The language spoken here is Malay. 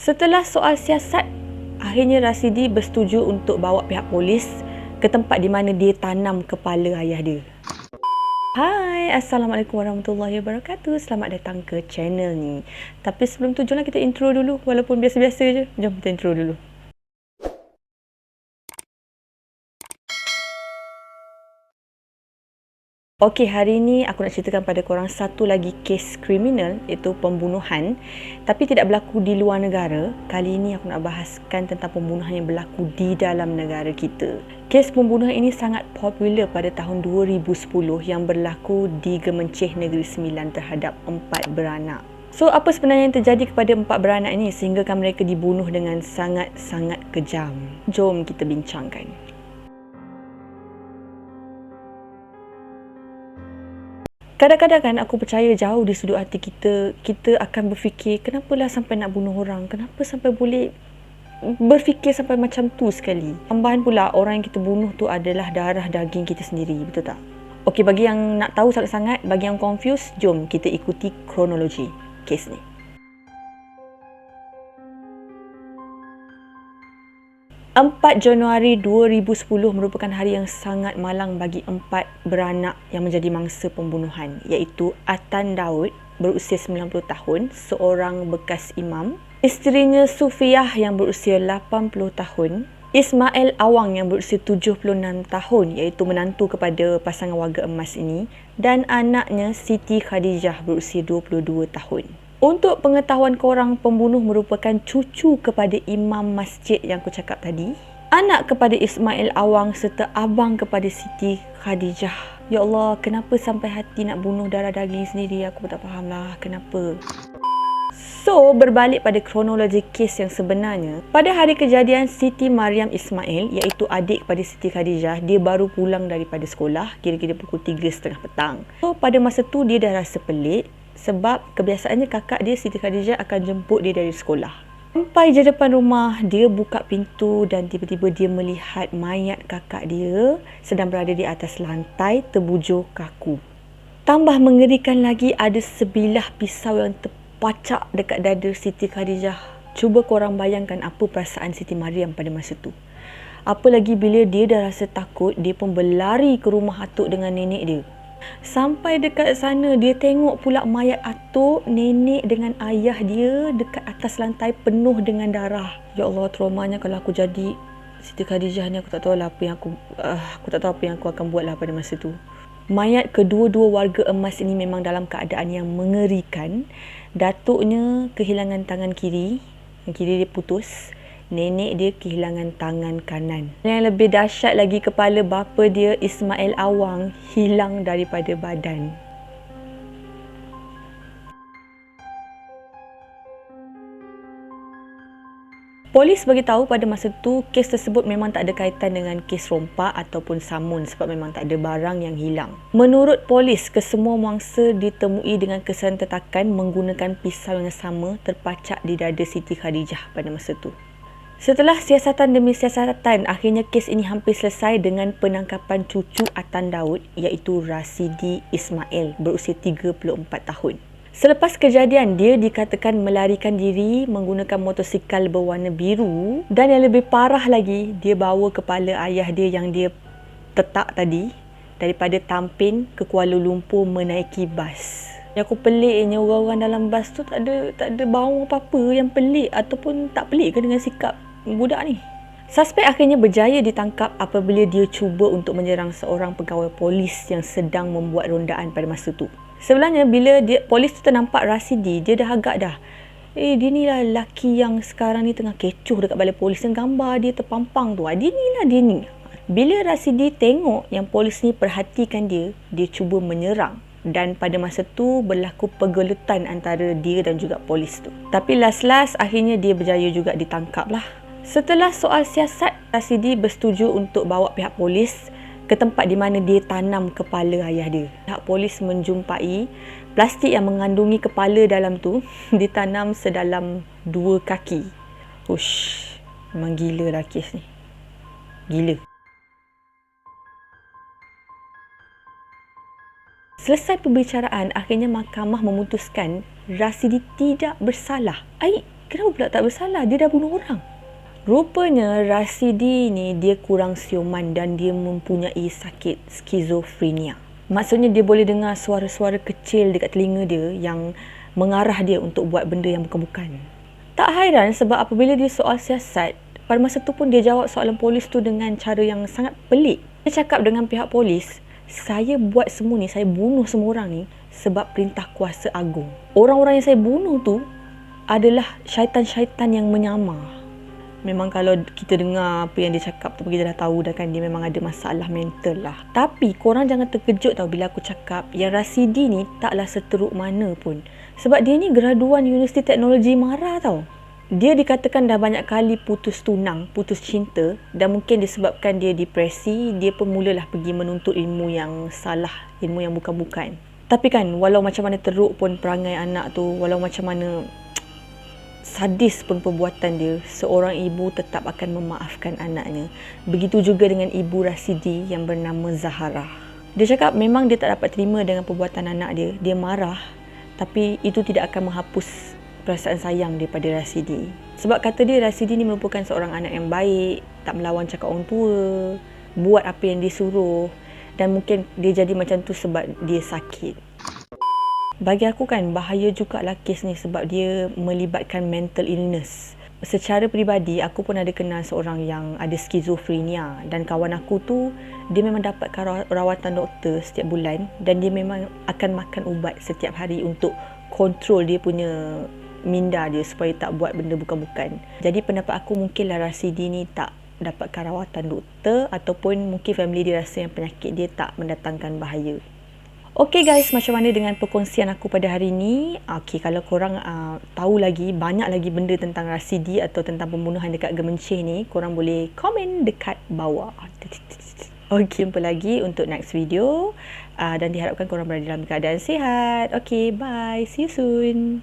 Setelah soal siasat, akhirnya Rasidi bersetuju untuk bawa pihak polis ke tempat di mana dia tanam kepala ayah dia. Hai, Assalamualaikum warahmatullahi wabarakatuh. Selamat datang ke channel ni. Tapi sebelum tu, jomlah kita intro dulu. Walaupun biasa-biasa je. Jom kita intro dulu. Okey, hari ni aku nak ceritakan pada korang satu lagi kes kriminal, iaitu pembunuhan, tapi tidak berlaku di luar negara. Kali ini aku nak bahaskan tentang pembunuhan yang berlaku di dalam negara kita. Kes pembunuhan ini sangat popular pada tahun 2010 yang berlaku di Gemencih Negeri Sembilan terhadap 4 beranak. So, apa sebenarnya yang terjadi kepada 4 beranak ini sehinggakan mereka dibunuh dengan sangat-sangat kejam? Jom kita bincangkan. Kadang-kadang kan aku percaya jauh di sudut hati kita akan berfikir, kenapalah sampai nak bunuh orang? Kenapa sampai boleh berfikir sampai macam tu sekali? Tambahan pula, orang yang kita bunuh tu adalah darah daging kita sendiri, betul tak? Okey, bagi yang nak tahu sangat-sangat, bagi yang confused, jom kita ikuti kronologi kes ni. 4 Januari 2010 merupakan hari yang sangat malang bagi 4 beranak yang menjadi mangsa pembunuhan, iaitu Atan Daud berusia 90 tahun, seorang bekas imam, isterinya Sufiah yang berusia 80 tahun, Ismail Awang yang berusia 76 tahun, iaitu menantu kepada pasangan warga emas ini, dan anaknya Siti Khadijah berusia 22 tahun. Untuk pengetahuan korang, pembunuh merupakan cucu kepada imam masjid yang aku cakap tadi, anak kepada Ismail Awang serta abang kepada Siti Khadijah. Ya Allah, kenapa sampai hati nak bunuh darah daging sendiri? Aku tak faham lah kenapa. So, berbalik pada kronologi kes yang sebenarnya, pada hari kejadian, Siti Mariam Ismail, iaitu adik kepada Siti Khadijah, dia baru pulang daripada sekolah, kira-kira pukul 3.30 petang. So, pada masa tu dia dah rasa pelik, sebab kebiasaannya kakak dia, Siti Khadijah, akan jemput dia dari sekolah. Sampai je depan rumah, dia buka pintu dan tiba-tiba dia melihat mayat kakak dia sedang berada di atas lantai terbujur kaku. Tambah mengerikan lagi, ada sebilah pisau yang terpacak dekat dada Siti Khadijah. Cuba korang bayangkan apa perasaan Siti Mariam pada masa tu. Apa lagi bila dia dah rasa takut, dia pun berlari ke rumah atuk dengan nenek dia. Sampai dekat sana, dia tengok pula mayat atuk, nenek dengan ayah dia dekat atas lantai penuh dengan darah. Ya Allah, traumanya kalau aku jadi Siti Khadijah ni, aku tak tahu apa yang aku akan buat lah pada masa tu. Mayat kedua-dua warga emas ini memang dalam keadaan yang mengerikan. Datuknya kehilangan tangan kiri, yang kiri dia putus. Nenek dia kehilangan tangan kanan. Yang lebih dahsyat lagi, kepala bapa dia, Ismail Awang, hilang daripada badan. Polis bagi tahu pada masa tu kes tersebut memang tak ada kaitan dengan kes rompak ataupun samun sebab memang tak ada barang yang hilang. Menurut polis, kesemua mangsa ditemui dengan keserentakan menggunakan pisau yang sama terpacak di dada Siti Khadijah pada masa tu. Setelah siasatan demi siasatan, akhirnya kes ini hampir selesai dengan penangkapan cucu Atan Daud, iaitu Rasidi Ismail berusia 34 tahun. Selepas kejadian, dia dikatakan melarikan diri menggunakan motosikal berwarna biru, dan yang lebih parah lagi, dia bawa kepala ayah dia yang dia tetak tadi daripada Tampin ke Kuala Lumpur menaiki bas. Yang aku peliknya, orang-orang dalam bas tu tak ada bau apa-apa yang pelik ataupun tak pelik ke dengan sikap budak ni. Suspek akhirnya berjaya ditangkap apabila dia cuba untuk menyerang seorang pegawai polis yang sedang membuat rondaan pada masa tu. Sebenarnya bila polis tu ternampak Rasidi, dia dah agak dah, dia ni lah lelaki yang sekarang ni tengah kecoh dekat balai polis, yang gambar dia terpampang tu, dia ni. Bila Rasidi tengok yang polis ni perhatikan dia cuba menyerang. Dan pada masa tu berlaku pergelutan antara dia dan juga polis tu. Tapi last akhirnya dia berjaya juga ditangkap lah. Setelah soal siasat, Rasidi bersetuju untuk bawa pihak polis ke tempat di mana dia tanam kepala ayah dia. Pihak polis menjumpai plastik yang mengandungi kepala dalam tu ditanam sedalam 2 kaki. Ush, memang gila lah kes ni. Gila. Selesai pembicaraan, akhirnya mahkamah memutuskan Rasidi tidak bersalah. kenapa pula tak bersalah? Dia dah bunuh orang. Rupanya Rasidi ni dia kurang siuman dan dia mempunyai sakit skizofrenia. Maksudnya dia boleh dengar suara-suara kecil dekat telinga dia yang mengarah dia untuk buat benda yang bukan-bukan. Tak hairan sebab apabila dia soal siasat, pada masa tu pun dia jawab soalan polis tu dengan cara yang sangat pelik. Dia cakap dengan pihak polis, saya buat semua ni, saya bunuh semua orang ni sebab perintah kuasa agung. Orang-orang yang saya bunuh tu adalah syaitan-syaitan yang menyamar. Memang kalau kita dengar apa yang dia cakap tu, kita dah tahu dah kan dia memang ada masalah mental lah. Tapi korang jangan terkejut tau bila aku cakap yang Rasidi ni taklah seteruk mana pun. Sebab dia ni graduan Universiti Teknologi Mara tau. Dia dikatakan dah banyak kali putus tunang, putus cinta dan mungkin disebabkan dia depresi, dia pun mulalah pergi menuntut ilmu yang salah, ilmu yang bukan-bukan. Tapi kan walau macam mana teruk pun perangai anak tu, walau macam mana sadis pun perbuatan dia, seorang ibu tetap akan memaafkan anaknya. Begitu juga dengan ibu Rasidi yang bernama Zahara. Dia cakap memang dia tak dapat terima dengan perbuatan anak dia. Dia marah, tapi itu tidak akan menghapus perasaan sayang daripada Rasidi. Sebab kata dia, Rasidi ni merupakan seorang anak yang baik, tak melawan cakap orang tua, buat apa yang disuruh, dan mungkin dia jadi macam tu sebab dia sakit. Bagi aku kan bahaya jugalah kes ni sebab dia melibatkan mental illness. Secara peribadi aku pun ada kenal seorang yang ada skizofrenia dan kawan aku tu dia memang dapatkan rawatan doktor setiap bulan dan dia memang akan makan ubat setiap hari untuk kontrol dia punya minda dia supaya tak buat benda bukan-bukan. Jadi pendapat aku mungkinlah Rasidi ni tak dapatkan rawatan doktor ataupun mungkin family dia rasa yang penyakit dia tak mendatangkan bahaya. Okay guys, macam mana dengan perkongsian aku pada hari ni? Okay, kalau korang tahu lagi, banyak lagi benda tentang Rasidi atau tentang pembunuhan dekat Gemencih ni, korang boleh komen dekat bawah. Okay, jumpa lagi untuk next video dan diharapkan korang berada dalam keadaan sihat. Okay, bye. See you soon.